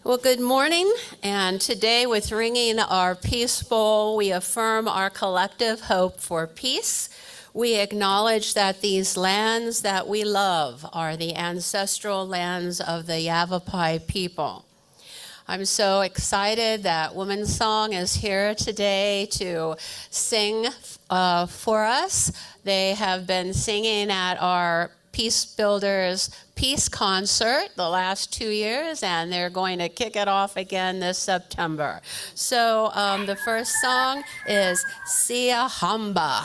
Well, good morning, and today with ringing our peace bowl, we affirm our collective hope for peace. We acknowledge that these lands that we love are the ancestral lands of the Yavapai people. I'm so excited that Women's Song is here today to sing for us. They have been singing at our Peace Builders Peace Concert the last 2 years, and they're going to kick it off again this September. So the first song is Sia Hamba.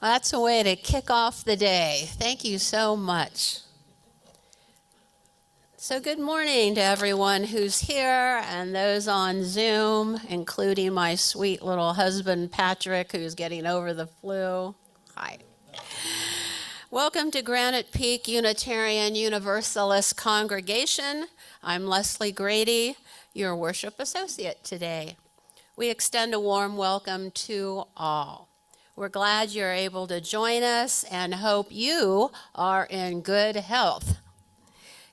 That's a way to kick off the day. Thank you so much. So good morning to everyone who's here and those on Zoom, including my sweet little husband, Patrick, who's getting over the flu. Hi. Welcome to Granite Peak Unitarian Universalist Congregation. I'm Leslie Grady, your worship associate today. We extend a warm welcome to all. We're glad you're able to join us and hope you are in good health.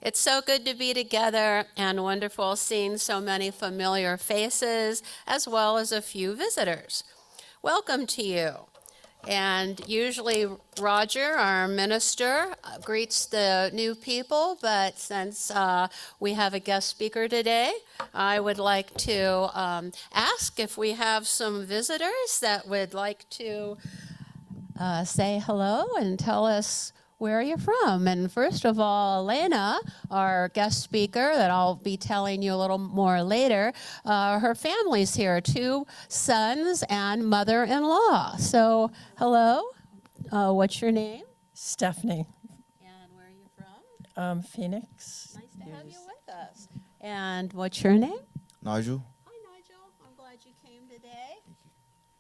It's so good to be together and wonderful seeing so many familiar faces as well as a few visitors. Welcome to you. And usually Roger, our minister, greets the new people, but since we have a guest speaker today, I would like to ask if we have some visitors that would like to say hello and tell us where are you from? And first of all, Elena, our guest speaker that I'll be telling you a little more later, her family's here, 2 sons and mother-in-law. So, hello, what's your name? Stephanie. And where are you from? Phoenix. Nice to have you with us. And what's your name? Nigel. Hi, Nigel. I'm glad you came today.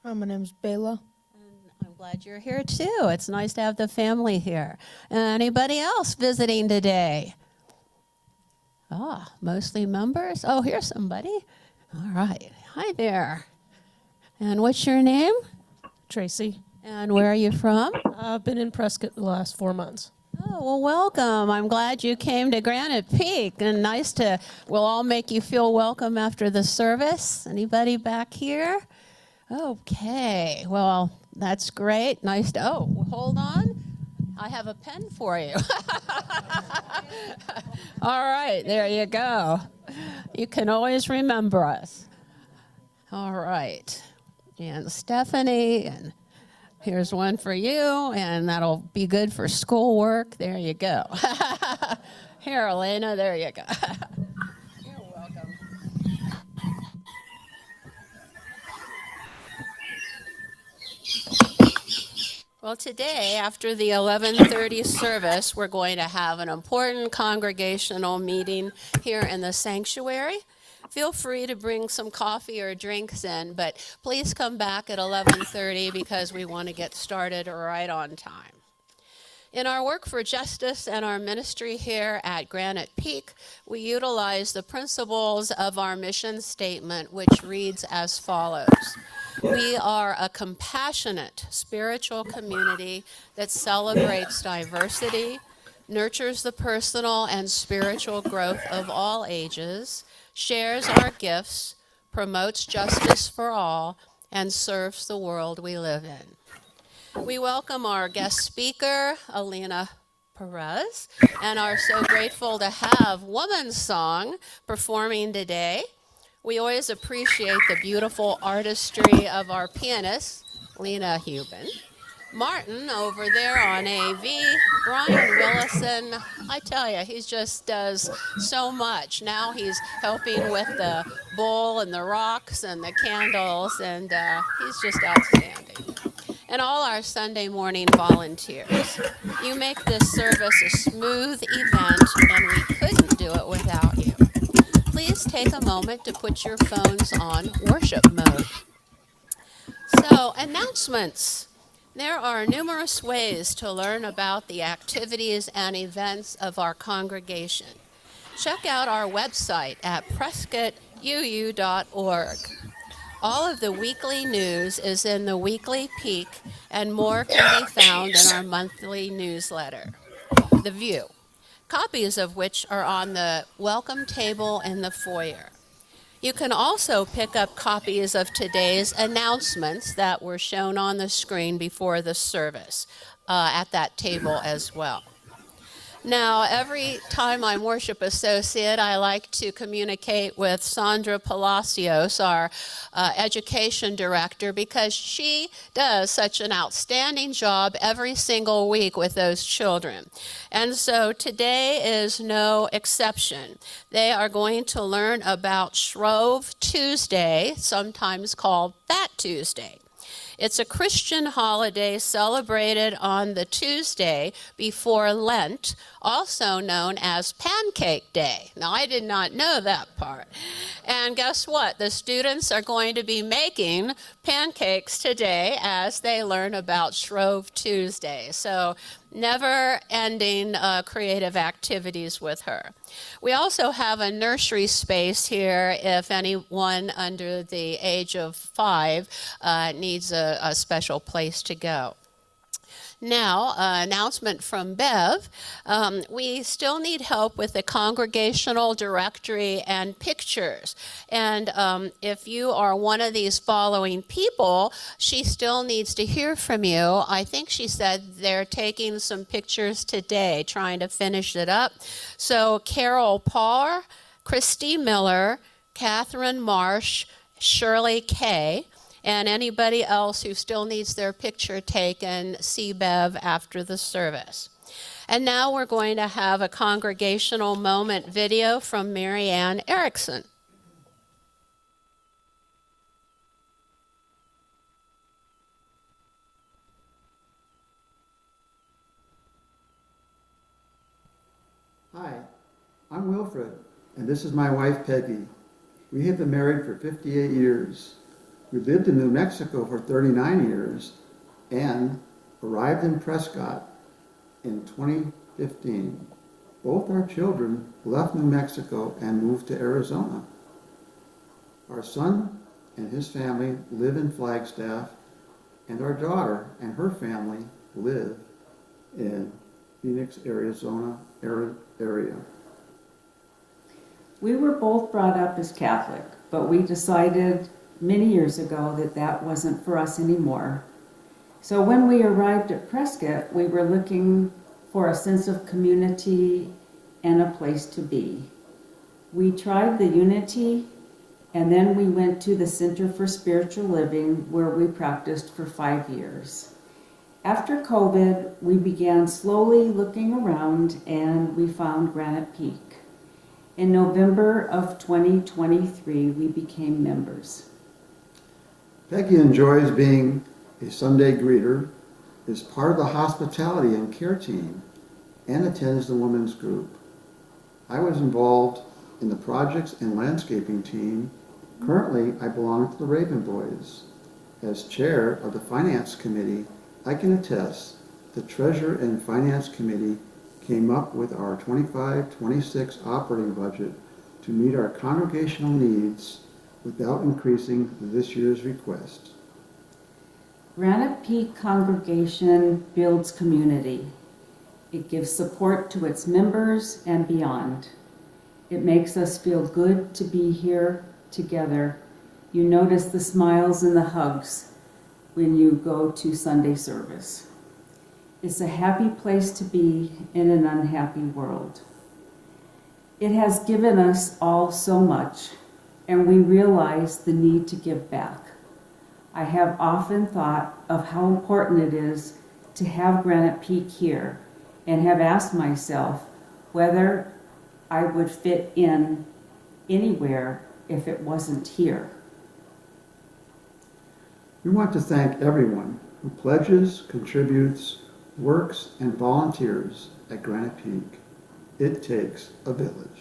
My name's Bela. And I'm glad you're here too. It's nice to have the family here. Anybody else visiting today? Mostly members. Oh, here's somebody. All right. Hi there. And what's your name? Tracy. And where are you from? I've been in Prescott the last 4 months. Oh, well, welcome. I'm glad you came to Granite Peak, and we'll all make you feel welcome after the service. Anybody back here? Okay, well, that's great. Hold on. I have a pen for you. All right, there you go. You can always remember us. All right, and Stephanie, and here's one for you, and that'll be good for schoolwork. There you go. Here, Elena, there you go. You're welcome. Well, today, after the 11:30 service, we're going to have an important congregational meeting here in the sanctuary. Feel free to bring some coffee or drinks in, but please come back at 11:30 because we want to get started right on time. In our work for justice and our ministry here at Granite Peak, we utilize the principles of our mission statement, which reads as follows. We are a compassionate spiritual community that celebrates diversity, nurtures the personal and spiritual growth of all ages, shares our gifts, promotes justice for all, and serves the world we live in. We welcome our guest speaker, Elena Perez, and are so grateful to have Woman's Song performing today. We always appreciate the beautiful artistry of our pianist, Lena Hubin. Martin over there on AV, Brian Willison, I tell you, he just does so much. Now he's helping with the bowl and the rocks and the candles, and he's just outstanding. And all our Sunday morning volunteers. You make this service a smooth event, and we couldn't do it without you. Please take a moment to put your phones on worship mode. So, announcements. There are numerous ways to learn about the activities and events of our congregation. Check out our website at prescottuu.org. All of the weekly news is in the Weekly Peak, and more can be found in our monthly newsletter, The View, copies of which are on the welcome table in the foyer. You can also pick up copies of today's announcements that were shown on the screen before the service at that table as well. Now, every time I'm worship associate, I like to communicate with Sandra Palacios, our education director, because she does such an outstanding job every single week with those children. And so today is no exception. They are going to learn about Shrove Tuesday, sometimes called Fat Tuesday. It's a Christian holiday celebrated on the Tuesday before Lent, also known as Pancake Day. Now, I did not know that part. And guess what? The students are going to be making pancakes today as they learn about Shrove Tuesday. So, never-ending creative activities with her. We also have a nursery space here if anyone under the age of 5 needs a special place to go. Now, announcement from Bev. We still need help with the congregational directory and pictures. And if you are one of these following people, she still needs to hear from you. I think she said they're taking some pictures today, trying to finish it up. So Carol Parr, Christy Miller, Catherine Marsh, Shirley Kay, and anybody else who still needs their picture taken, see Bev after the service. And now we're going to have a congregational moment video from Mary Ann Erickson. Hi, I'm Wilfred, and this is my wife Peggy. We have been married for 58 years. We lived in New Mexico for 39 years and arrived in Prescott in 2015. Both our children left New Mexico and moved to Arizona. Our son and his family live in Flagstaff, and our daughter and her family live in Phoenix, Arizona area. We were both brought up as Catholic, but we decided many years ago that that wasn't for us anymore. So when we arrived at Prescott, we were looking for a sense of community and a place to be. We tried the Unity, and then we went to the Center for Spiritual Living, where we practiced for 5 years. After COVID, we began slowly looking around, and we found Granite Peak. In November of 2023, we became members. Peggy enjoys being a Sunday greeter, is part of the hospitality and care team, and attends the women's group. I was involved in the projects and landscaping team. Currently, I belong to the Raven Boys. As chair of the finance committee, I can attest the treasurer and finance committee came up with our 25-26 operating budget to meet our congregational needs without increasing this year's request. Granite Peak congregation builds community. It gives support to its members and beyond. It makes us feel good to be here together. You notice the smiles and the hugs when you go to Sunday service. It's a happy place to be in an unhappy world. It has given us all so much, and we realize the need to give back. I have often thought of how important it is to have Granite Peak here, and have asked myself whether I would fit in anywhere if it wasn't here. We want to thank everyone who pledges, contributes, works, and volunteers at Granite Peak. It takes a village.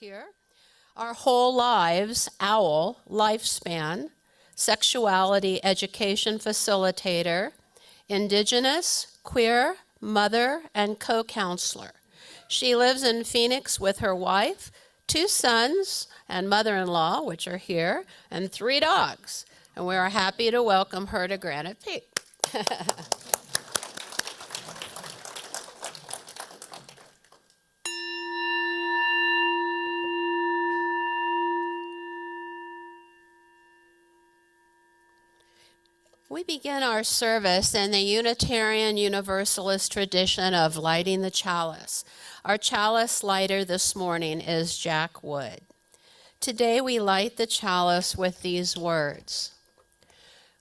Here, our whole lives, OWL, lifespan, Sexuality Education Facilitator, Indigenous, queer, mother, and co-counselor. She lives in Phoenix with her wife, 2 sons, and mother-in-law, which are here, and 3 dogs. And we are happy to welcome her to Granite Peak. We begin our service in the Unitarian Universalist tradition of lighting the chalice. Our chalice lighter this morning is Jack Wood. Today we light the chalice with these words.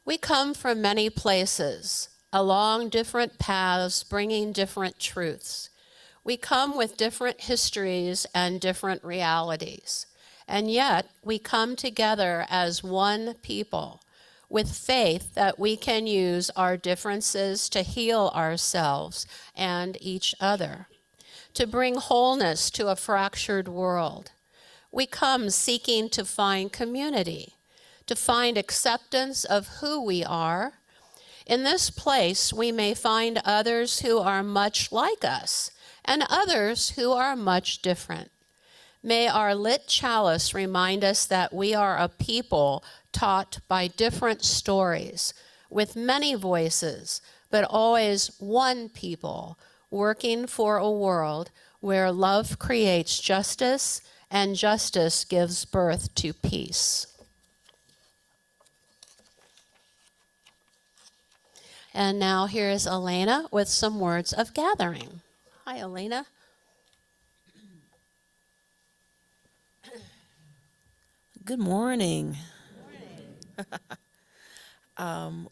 We come from many places, along different paths, bringing different truths. We come with different histories and different realities, and yet we come together as one people, with faith that we can use our differences to heal ourselves and each other, to bring wholeness to a fractured world. We come seeking to find community, to find acceptance of who we are. In this place, we may find others who are much like us and others who are much different. May our lit chalice remind us that we are a people taught by different stories, with many voices, but always one people, working for a world where love creates justice and justice gives birth to peace. And now here's Elena with some words of gathering. Hi, Elena. Good morning.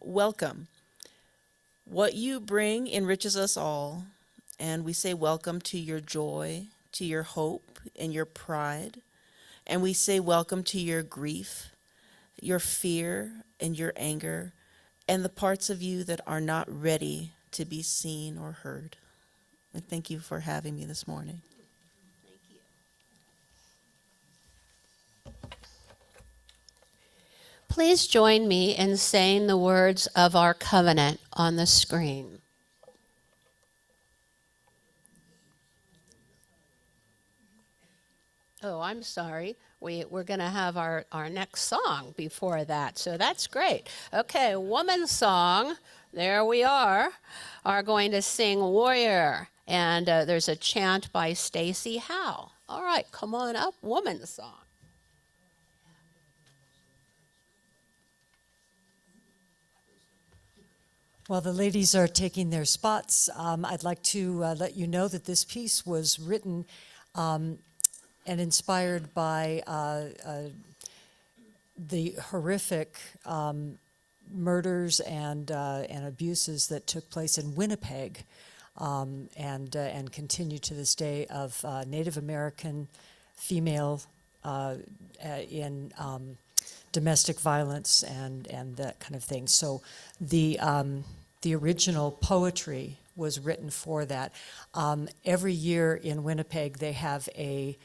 Welcome. What you bring enriches us all, and we say welcome to your joy, to your hope, and your pride. And we say welcome to your grief, your fear, and your anger, and the parts of you that are not ready to be seen or heard. And thank you for having me this morning. Thank you. Please join me in saying the words of our covenant on the screen. Oh, I'm sorry. We're going to have our next song before that, so that's great. Okay, woman's song, there we are going to sing Warrior, and there's a chant by Stacy Howe. All right, come on up, woman's song. While the ladies are taking their spots, I'd like to let you know that this piece was written and inspired by the horrific murders and abuses that took place in Winnipeg and continue to this day of Native American female in domestic violence and that kind of thing. So the original poetry was written for that. Every year in Winnipeg, they have a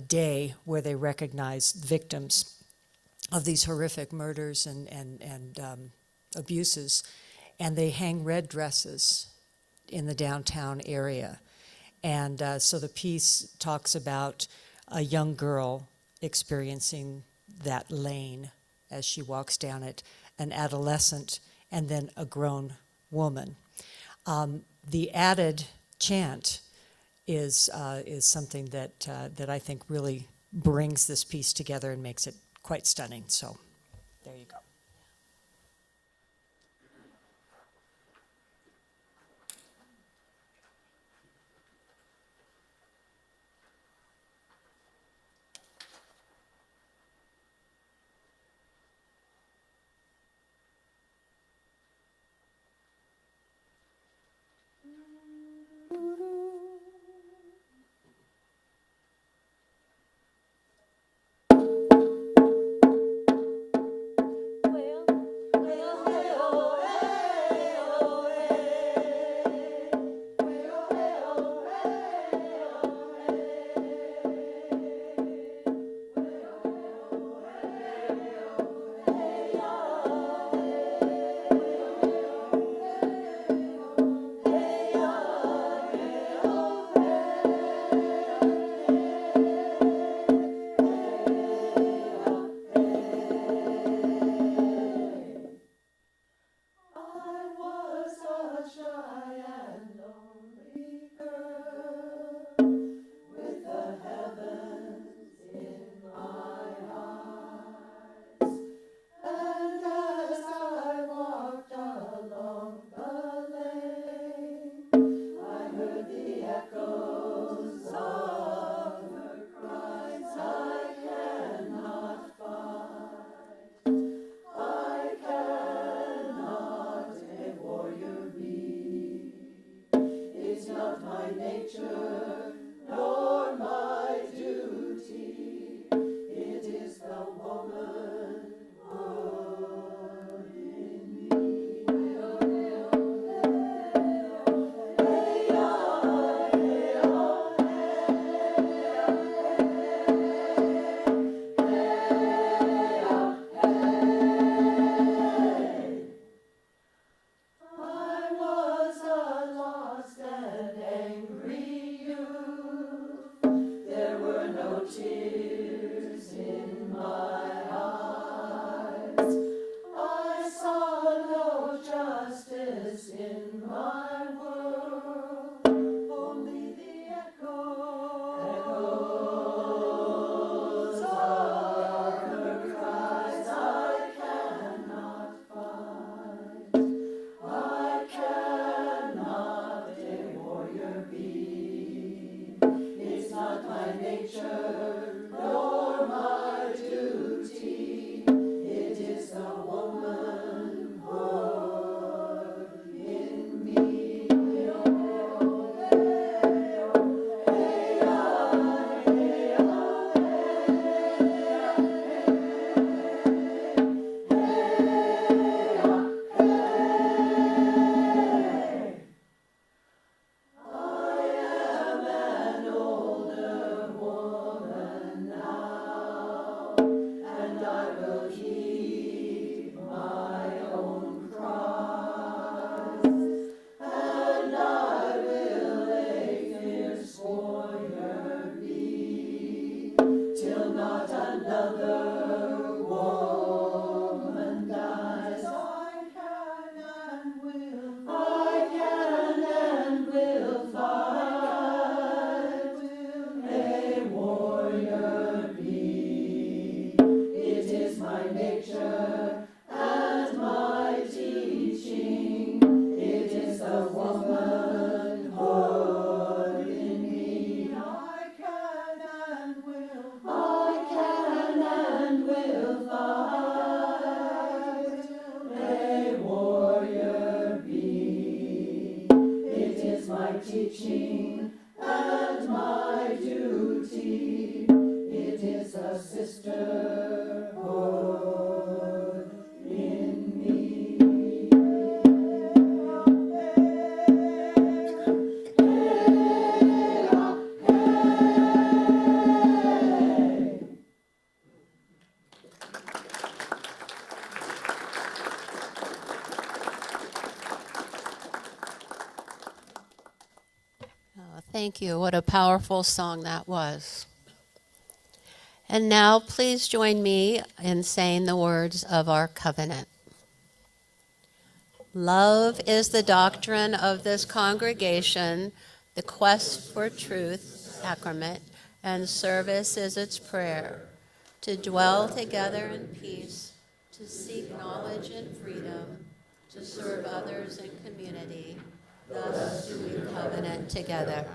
day where they recognize victims of these horrific murders and abuses, and they hang red dresses in the downtown area. And so the piece talks about a young girl experiencing that lane as she walks down it, an adolescent, and then a grown woman. The added chant is something that I think really brings this piece together and makes it quite stunning. So there you go. I was a lost and angry youth. Oh, thank you. What a powerful song that was. And now please join me in saying the words of our covenant. Love is the doctrine of this congregation, the quest for truth, sacrament, and service is its prayer. To dwell together in peace, to seek knowledge and freedom, to serve others in community, thus do we covenant together.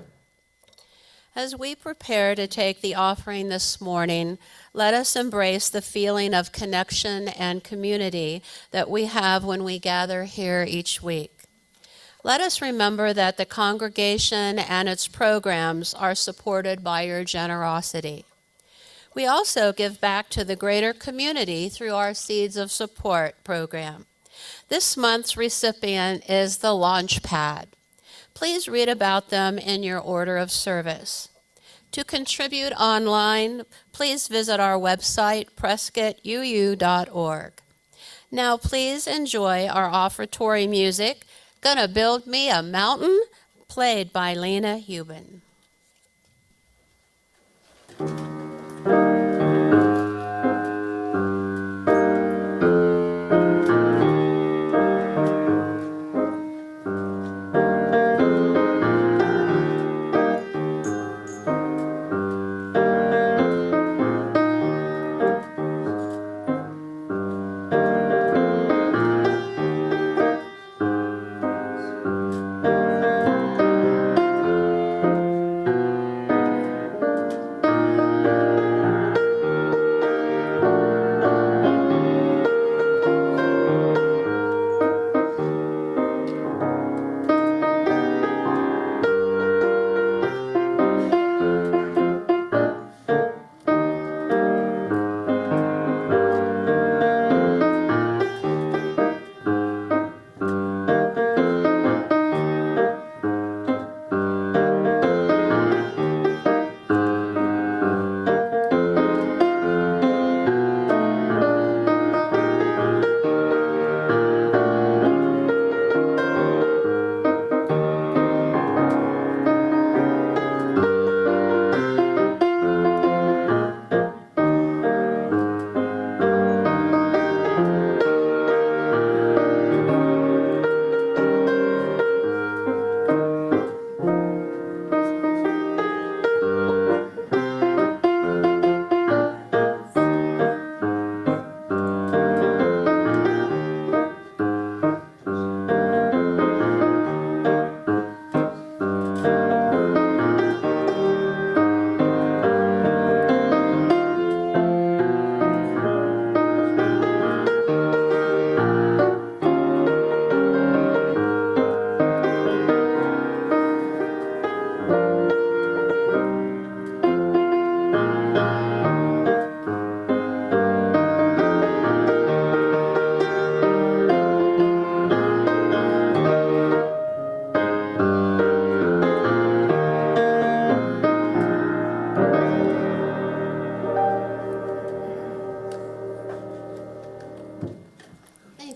As we prepare to take the offering this morning, let us embrace the feeling of connection and community that we have when we gather here each week. Let us remember that the congregation and its programs are supported by your generosity. We also give back to the greater community through our Seeds of Support program. This month's recipient is the Launchpad. Please read about them in your order of service. To contribute online, please visit our website, prescottuu.org. Now please enjoy our offertory music, Gonna Build Me a Mountain, played by Lena Hubin.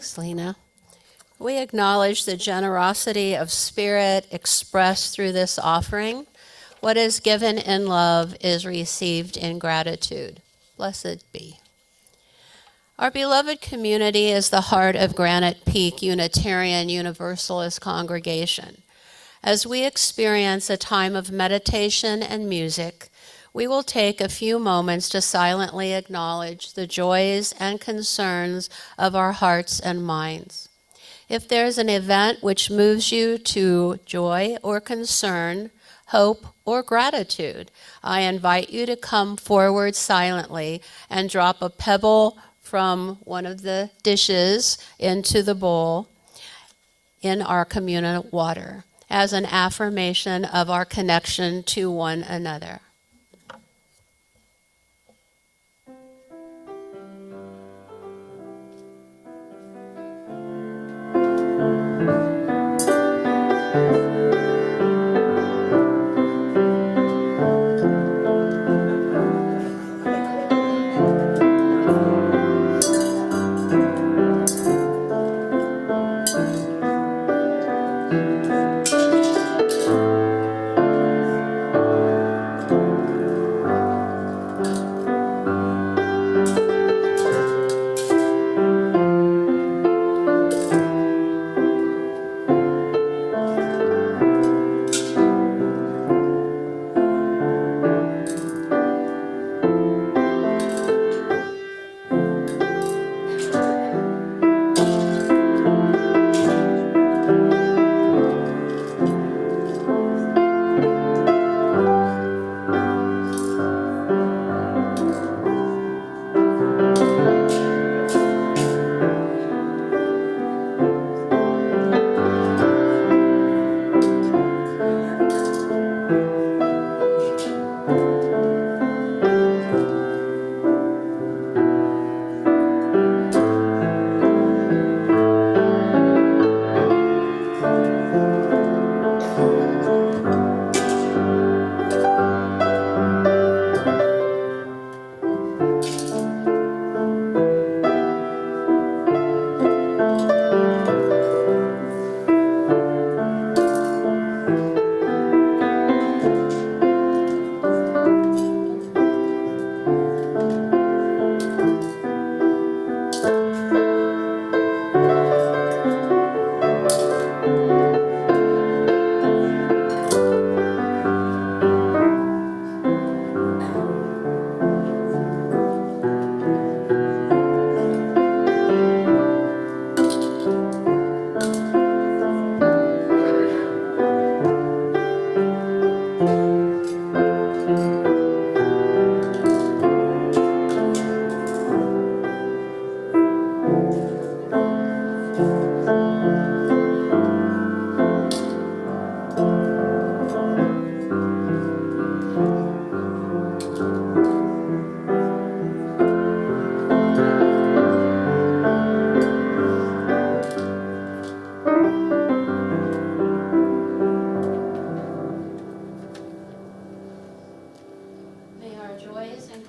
Thanks, Lena. We acknowledge the generosity of spirit expressed through this offering. What is given in love is received in gratitude. Blessed be. Our beloved community is the heart of Granite Peak Unitarian Universalist congregation. As we experience a time of meditation and music, we will take a few moments to silently acknowledge the joys and concerns of our hearts and minds. If there's an event which moves you to joy or concern, hope or gratitude, I invite you to come forward silently and drop a pebble from one of the dishes into the bowl in our communal water. as an affirmation of our connection to one another.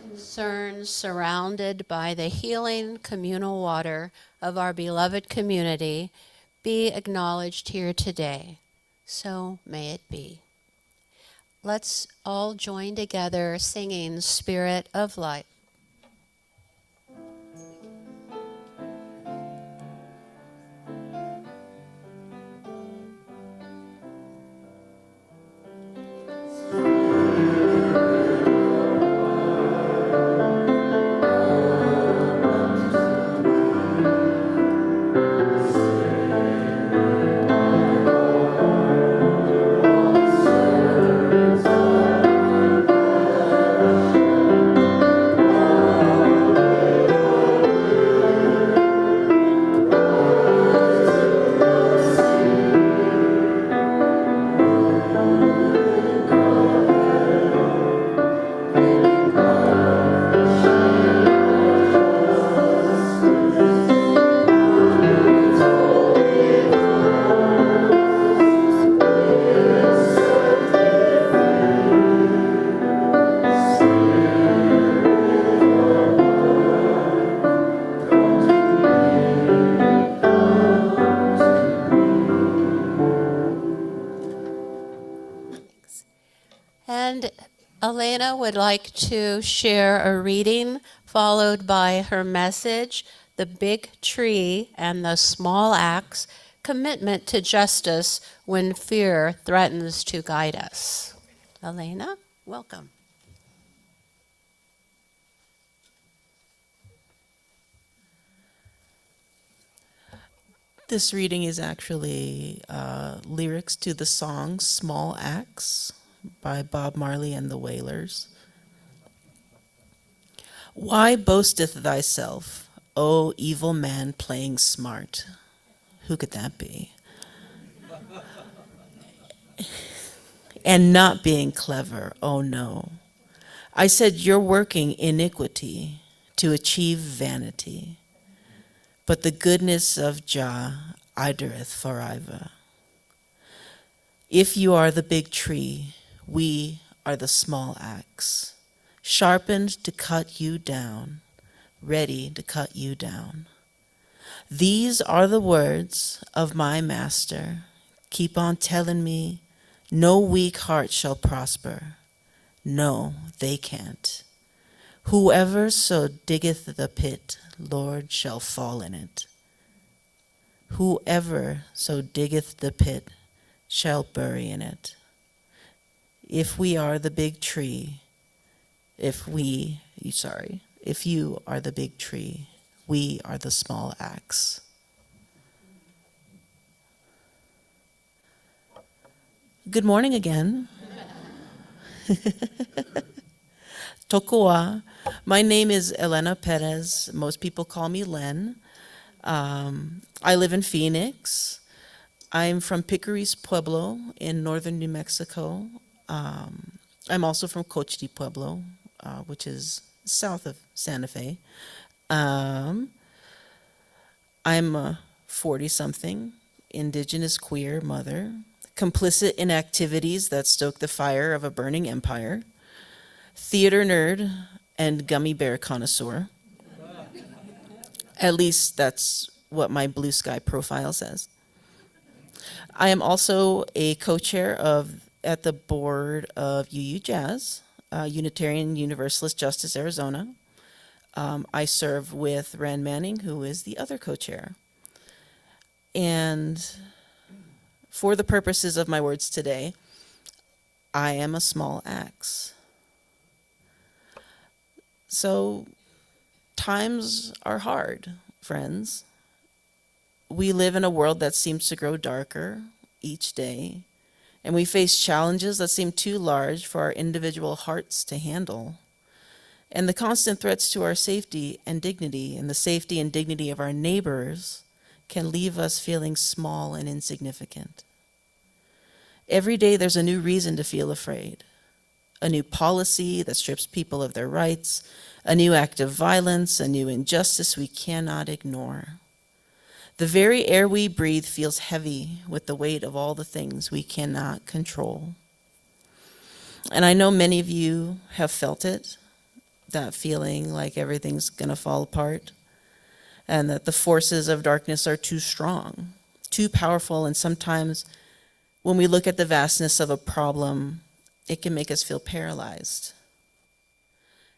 Concerns surrounded by the healing communal water of our beloved community be acknowledged here today. So may it be. Let's all join together singing Spirit of Light. And Elena would like to share a reading followed by her message, The Big Tree and the Small Axe, Commitment to Justice When Fear Threatens to Guide Us. Elena, welcome. This reading is actually lyrics to the song Small Axe by Bob Marley and the Wailers. Why boasteth thyself, O evil man playing smart? Who could that be? and not being clever. Oh no. I said, you're working iniquity to achieve vanity, but the goodness of Jah idureth forever. If you are the big tree, we are the small axe, sharpened to cut you down, ready to cut you down. These are the words of my master. Keep on telling me, no weak heart shall prosper. No, they can't. Whoever so diggeth the pit, Lord, shall fall in it. Whoever so diggeth the pit shall bury in it. If we are the big tree, if you are the big tree, we are the small axe. Good morning again. Tokoa. My name is Elena Perez. Most people call me Len. I live in Phoenix. I'm from Picaris Pueblo in northern New Mexico. I'm also from Cochiti Pueblo, which is south of Santa Fe. I'm a 40-something Indigenous queer mother, complicit in activities that stoke the fire of a burning empire, theater nerd, and gummy bear connoisseur. At least that's what my blue sky profile says. I am also a co-chair at the board of UUJAZ, Unitarian Universalist Justice Arizona. I serve with Rand Manning, who is the other co-chair. And for the purposes of my words today, I am a small axe. So times are hard, friends. We live in a world that seems to grow darker each day, and we face challenges that seem too large for our individual hearts to handle. And the constant threats to our safety and dignity and the safety and dignity of our neighbors can leave us feeling small and insignificant. Every day there's a new reason to feel afraid. A new policy that strips people of their rights, a new act of violence, a new injustice we cannot ignore. The very air we breathe feels heavy with the weight of all the things we cannot control. And I know many of you have felt it, that feeling like everything's gonna fall apart, and that the forces of darkness are too strong, too powerful, and sometimes when we look at the vastness of a problem, it can make us feel paralyzed.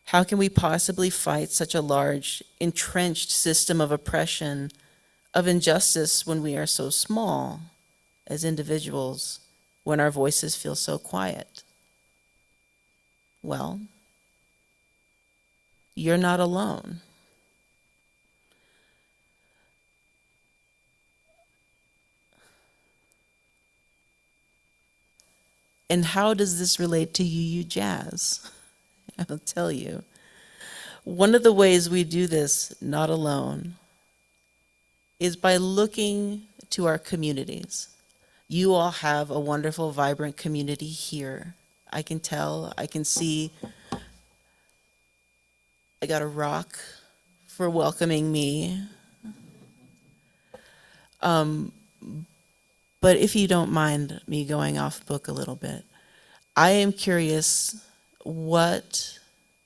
How can we possibly fight such a large, entrenched system of oppression, of injustice, when we are so small as individuals, when our voices feel so quiet? Well, you're not alone. And how does this relate to UUJAZ? I'll tell you. One of the ways we do this, not alone, is by looking to our communities. You all have a wonderful, vibrant community here. I can tell, I can see. I got a rock for welcoming me. But if you don't mind me going off book a little bit, I am curious what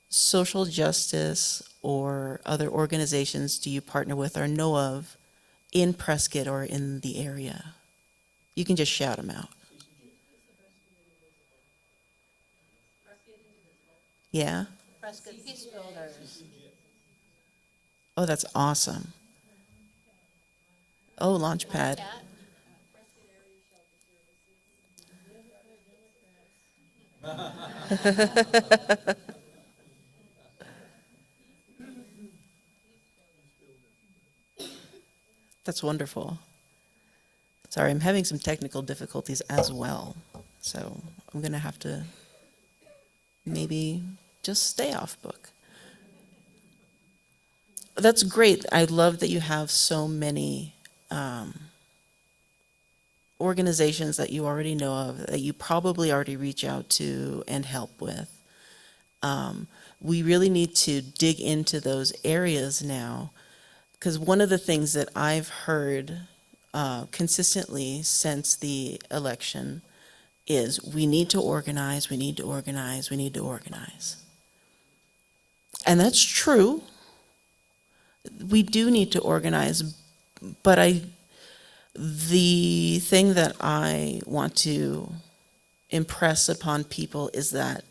social justice or other organizations do you partner with or know of in Prescott or in the area? You can just shout them out. Yeah? Prescott Peace Builders. Oh, that's awesome. Oh, Launchpad. That's wonderful. Sorry, I'm having some technical difficulties as well. So I'm going to have to maybe just stay off book. That's great. I love that you have so many organizations that you already know of, that you probably already reach out to and help with. We really need to dig into those areas now, because one of the things that I've heard consistently since the election is we need to organize, we need to organize, we need to organize. And that's true. We do need to organize, but the thing that I want to impress upon people is that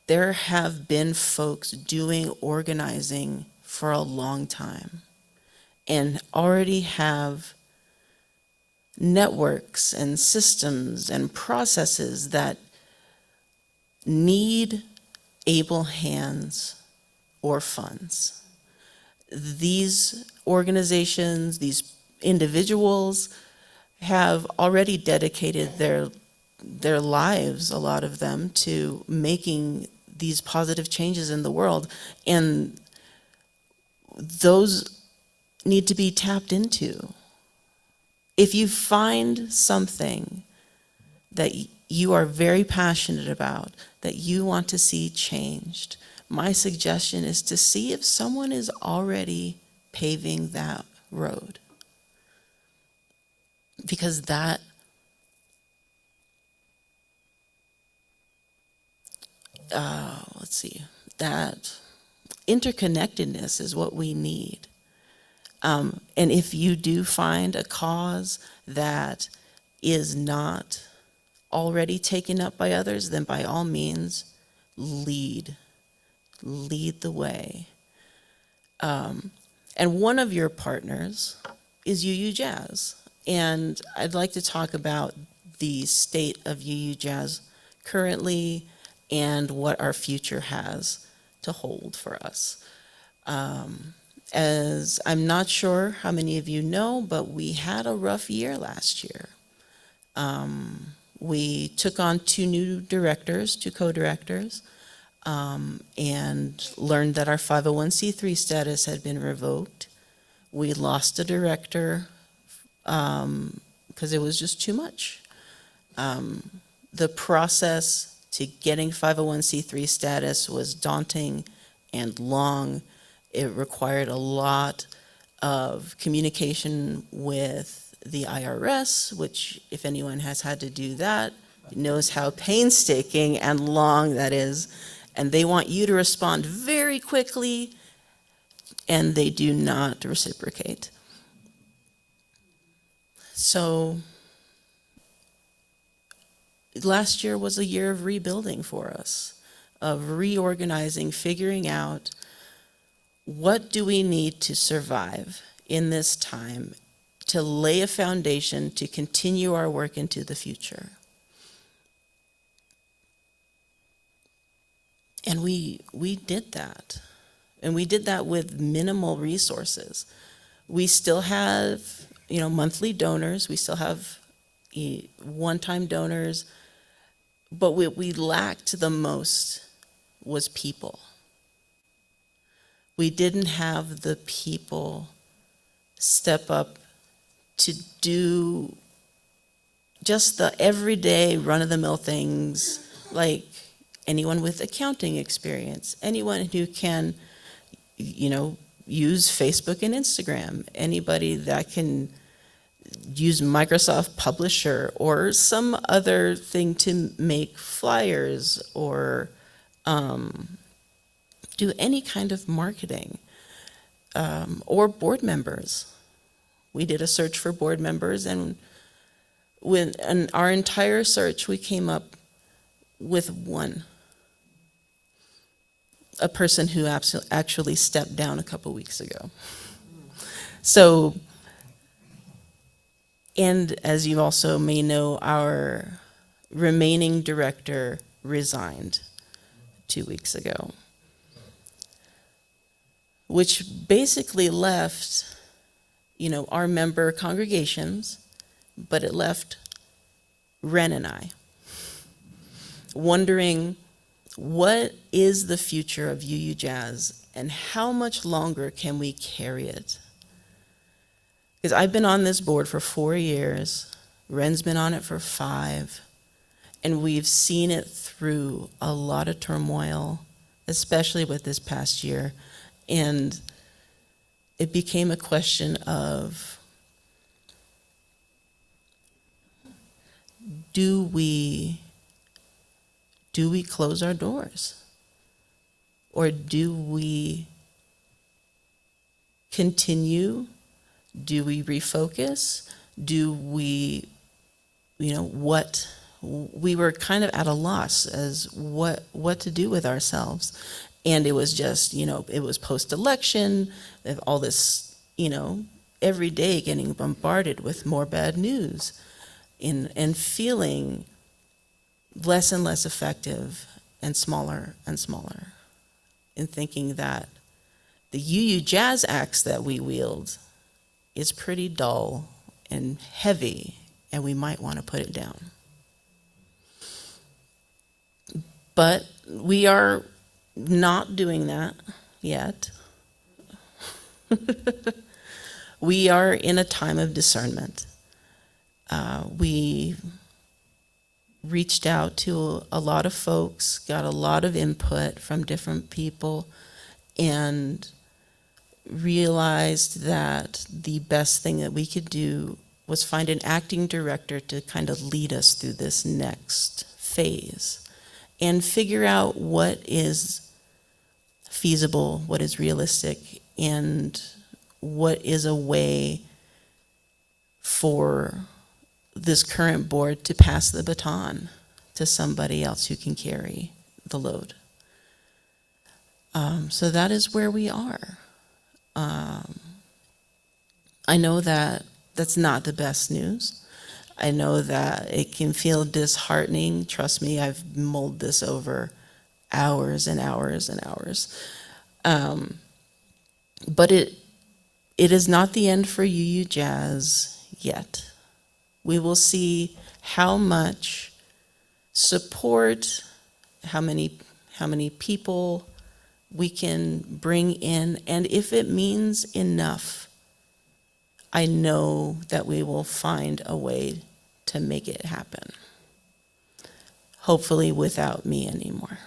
there have been folks doing organizing for a long time and already have networks and systems and processes that need able hands or funds. These organizations, these individuals have already dedicated their lives, a lot of them, to making these positive changes in the world, and those need to be tapped into. If you find something that you are very passionate about, that you want to see changed, my suggestion is to see if someone is already paving that road. Because that that interconnectedness is what we need. And if you do find a cause that is not already taken up by others, then by all means, lead the way. And one of your partners is UUJAZ. And I'd like to talk about the state of UUJAZ currently and what our future has to hold for us. As I'm not sure how many of you know, but we had a rough year last year. We took on two co-directors, and learned that our 501c3 status had been revoked. We lost a director because it was just too much. The process to getting 501c3 status was daunting and long. It required a lot of communication with the IRS, which, if anyone has had to do that, knows how painstaking and long that is. And they want you to respond very quickly, and they do not reciprocate. So last year was a year of rebuilding for us, of reorganizing, figuring out what do we need to survive in this time to lay a foundation to continue our work into the future. And we did that. And we did that with minimal resources. We still have, monthly donors. We still have one-time donors. But what we lacked the most was people. We didn't have the people step up to do just the everyday run-of-the-mill things, like anyone with accounting experience, anyone who can, use Facebook and Instagram, anybody that can use Microsoft Publisher or some other thing to make flyers or do any kind of marketing, or board members. We did a search for board members, and in our entire search, we came up with a person who actually stepped down a couple weeks ago. So, and as you also may know, our remaining director resigned 2 weeks ago, which basically left, our member congregations, but it left Ren and I wondering, what is the future of UUJAZ and how much longer can we carry it? Because I've been on this board for 4 years. Ren's been on it for 5. And we've seen it through a lot of turmoil, especially with this past year. And it became a question of, do we close our doors? Or do we continue? Do we refocus? Do we, what? We were kind of at a loss as what to do with ourselves. And it was just, it was post-election, all this, every day getting bombarded with more bad news and feeling less and less effective and smaller, and thinking that the UUJAZ axe that we wield is pretty dull and heavy, and we might want to put it down. But we are not doing that yet. We are in a time of discernment. We reached out to a lot of folks, got a lot of input from different people, and realized that the best thing that we could do was find an acting director to kind of lead us through this next phase and figure out what is feasible, what is realistic, and what is a way for this current board to pass the baton to somebody else who can carry the load. So that is where we are. I know that that's not the best news. I know that it can feel disheartening. Trust me, I've mulled this over hours and hours and hours. But it is not the end for UUJAZ yet. We will see how much support, how many people we can bring in, and if it means enough, I know that we will find a way to make it happen. Hopefully without me anymore.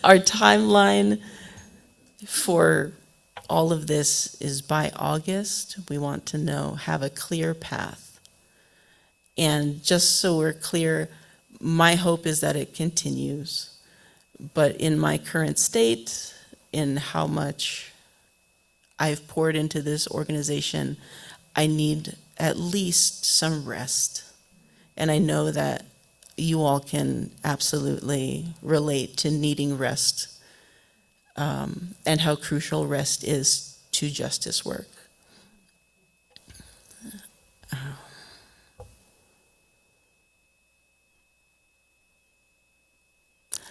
Our timeline for all of this is by August. We want to have a clear path. And just so we're clear, my hope is that it continues. But in my current state, in how much I've poured into this organization, I need at least some rest. And I know that you all can absolutely relate to needing rest, and how crucial rest is to justice work.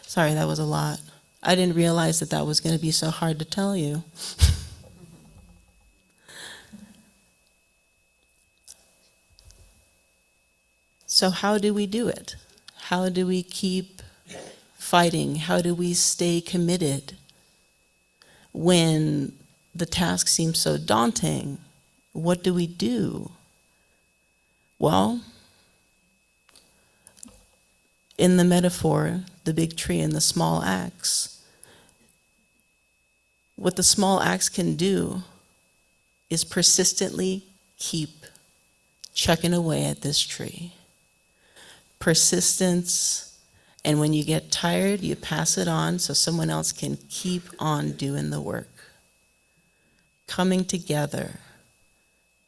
Sorry, that was a lot. I didn't realize that that was going to be so hard to tell you. So how do we do it? How do we keep fighting? How do we stay committed when the task seems so daunting? What do we do? Well, in the metaphor, the big tree and the small axe, what the small axe can do is persistently keep chucking away at this tree. Persistence, and when you get tired, you pass it on so someone else can keep on doing the work. Coming together,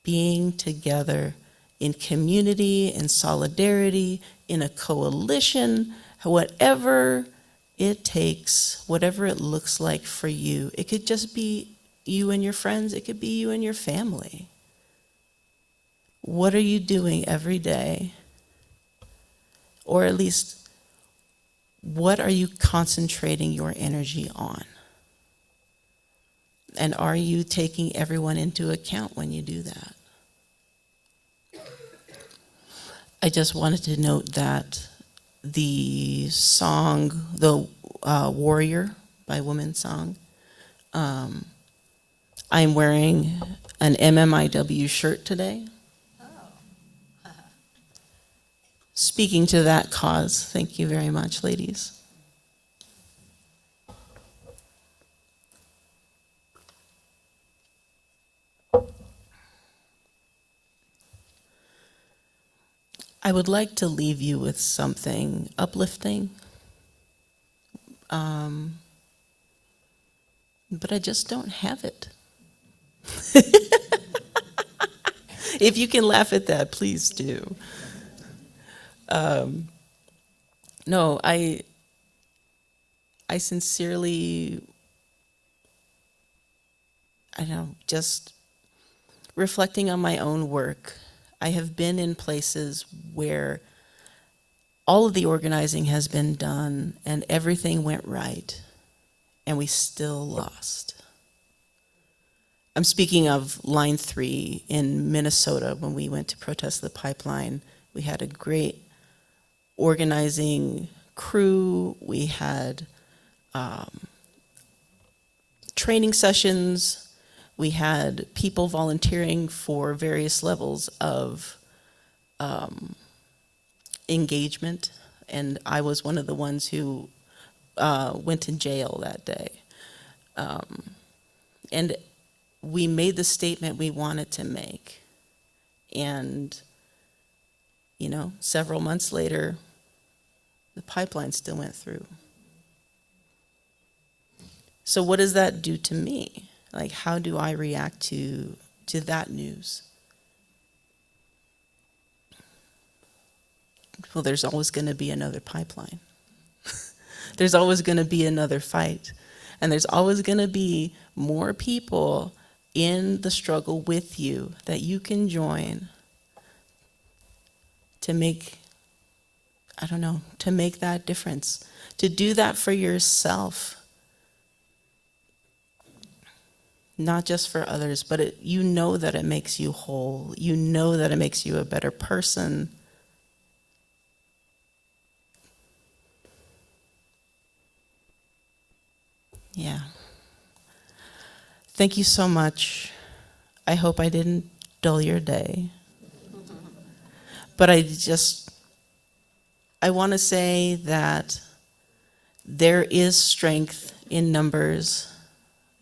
being together in community, in solidarity, in a coalition, whatever it takes, whatever it looks like for you. It could just be you and your friends, it could be you and your family. What are you doing every day? Or at least, what are you concentrating your energy on? And are you taking everyone into account when you do that? I just wanted to note that the song, the Warrior by Women's Song, I'm wearing an MMIW shirt today. Speaking to that cause, thank you very much, ladies. I would like to leave you with something uplifting, but I just don't have it. If you can laugh at that, please do. No, I sincerely, I don't know, just reflecting on my own work, I have been in places where all of the organizing has been done and everything went right, and we still lost. I'm speaking of Line 3 in Minnesota when we went to protest the pipeline. We had a great organizing crew. We had training sessions. We had people volunteering for various levels of engagement, and I was one of the ones who went to jail that day. And we made the statement we wanted to make. And, you know, several months later, the pipeline still went through. So what does that do to me? Like, how do I react to that news? Well, there's always going to be another pipeline. There's always going to be another fight. And there's always going to be more people in the struggle with you that you can join to make, I don't know, to make that difference, to do that for yourself. Not just for others, but you know that it makes you whole. You know that it makes you a better person. Yeah. Thank you so much. I hope I didn't dull your day. But I want to say that there is strength in numbers.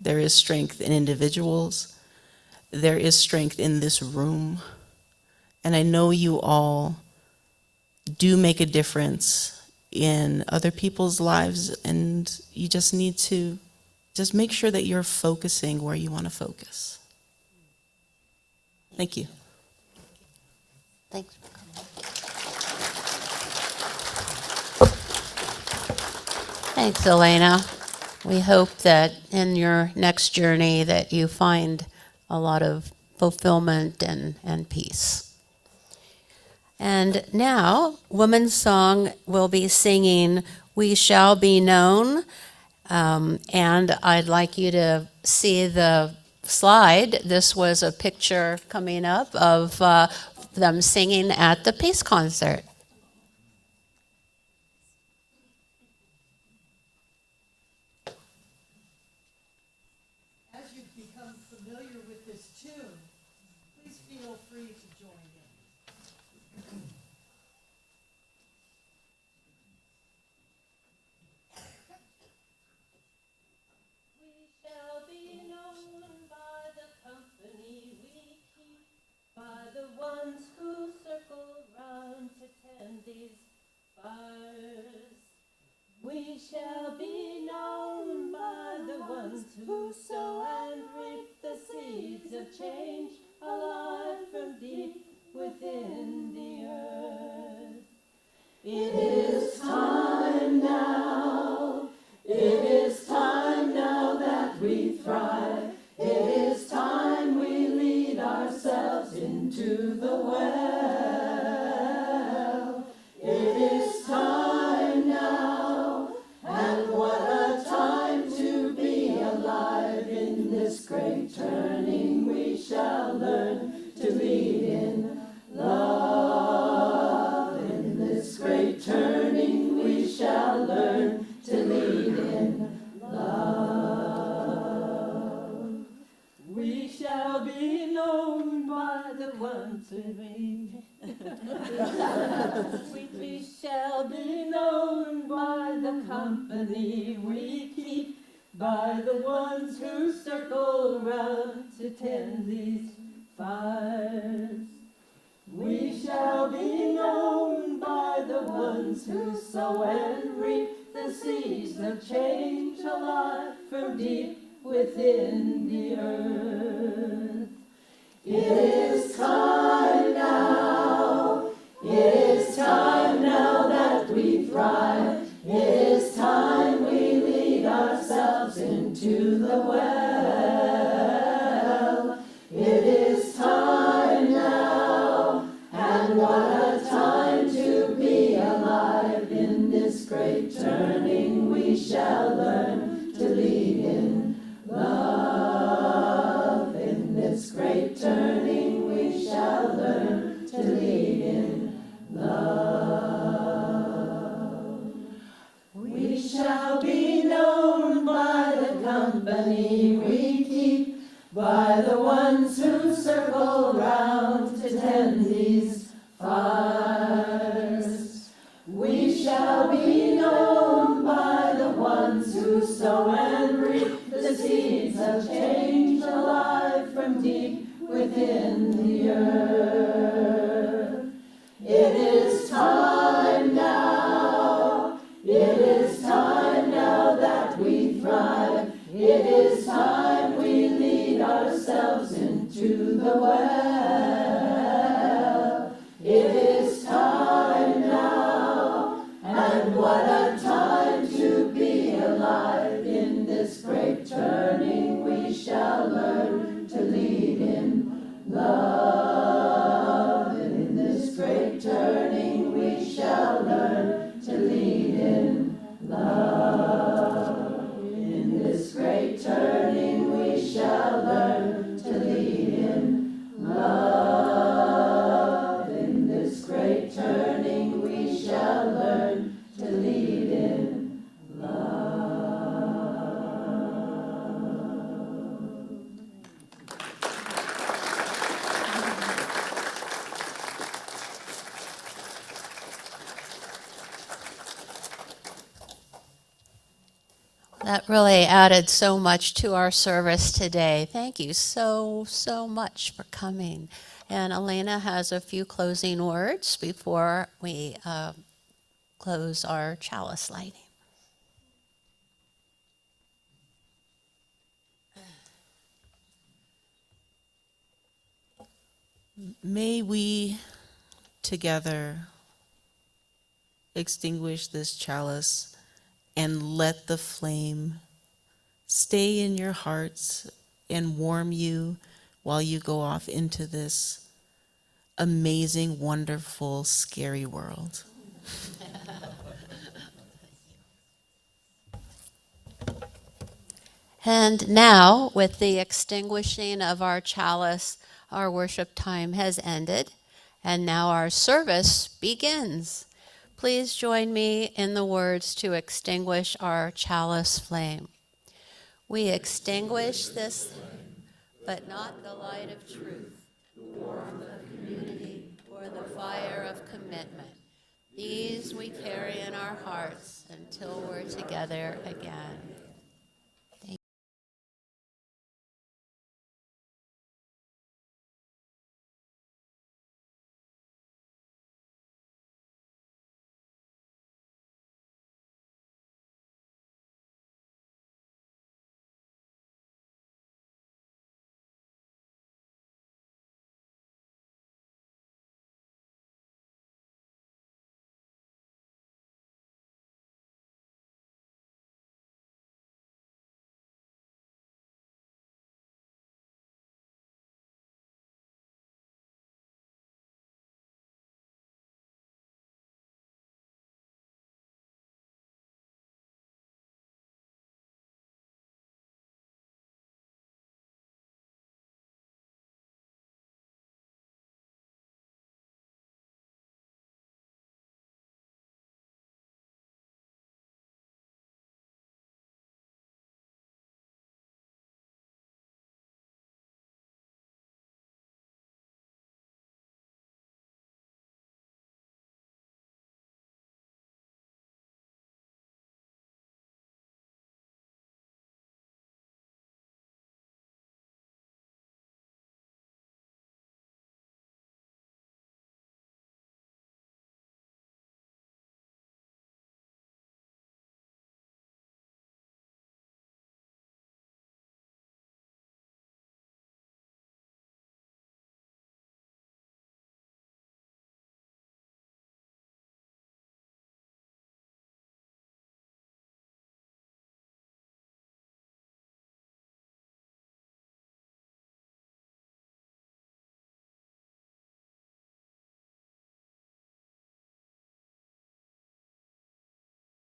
There is strength in individuals. There is strength in this room. And I know you all do make a difference in other people's lives, and you just need to just make sure that you're focusing where you want to focus. Thank you. Thanks. Thanks, Elena. We hope that in your next journey that you find a lot of fulfillment and peace. And now, Woman's Song will be singing We Shall Be Known. And I'd like you to see the slide. This was a picture coming up of them singing at the Peace Concert. As you've become familiar with this tune, please feel free to join in. We shall be known by the company we keep, by the ones who circle round to tend these fires. We shall be known by the ones who sow and reap the seeds of change alive from deep within the earth. It is time now. It is time now that we thrive. It is time we lead ourselves into the well. It is time now, and what a time to be alive. In this great turning we shall learn to lead in love. once with me. We shall be known by the company we keep, by the ones who circle round to tend these fires. We shall be known by the ones who sow and reap the seeds of change alive from deep within the earth. It is time now, it is time now that we thrive. It is time we lead ourselves into the well. It is time now, and what a time to be alive. In this great turning we shall learn to lead in love. In this great turning we shall learn to lead in love. We shall be known by the company we keep, by the ones who circle round to tend these fires. We shall be known by the ones who sow and reap the seeds of change alive from deep within the earth. It is time now, it is time now that we thrive. It is time we lead ourselves into the well. It is time now, and what a time to be alive. In this great turning we shall learn to lead in love. In this great turning we shall learn to lead in love. In this great turning we shall learn to lead in love. In this great turning we shall learn to lead in love. That really added so much to our service today. Thank you so much for coming. And Elena has a few closing words before we close our chalice lighting. May we together extinguish this chalice and let the flame stay in your hearts and warm you while you go off into this amazing, wonderful, scary world. And now, with the extinguishing of our chalice, our worship time has ended, and now our service begins. Please join me in the words to extinguish our chalice flame. We extinguish this flame, but not the light of truth, the warmth of community, or the fire of commitment. These we carry in our hearts until we're together again.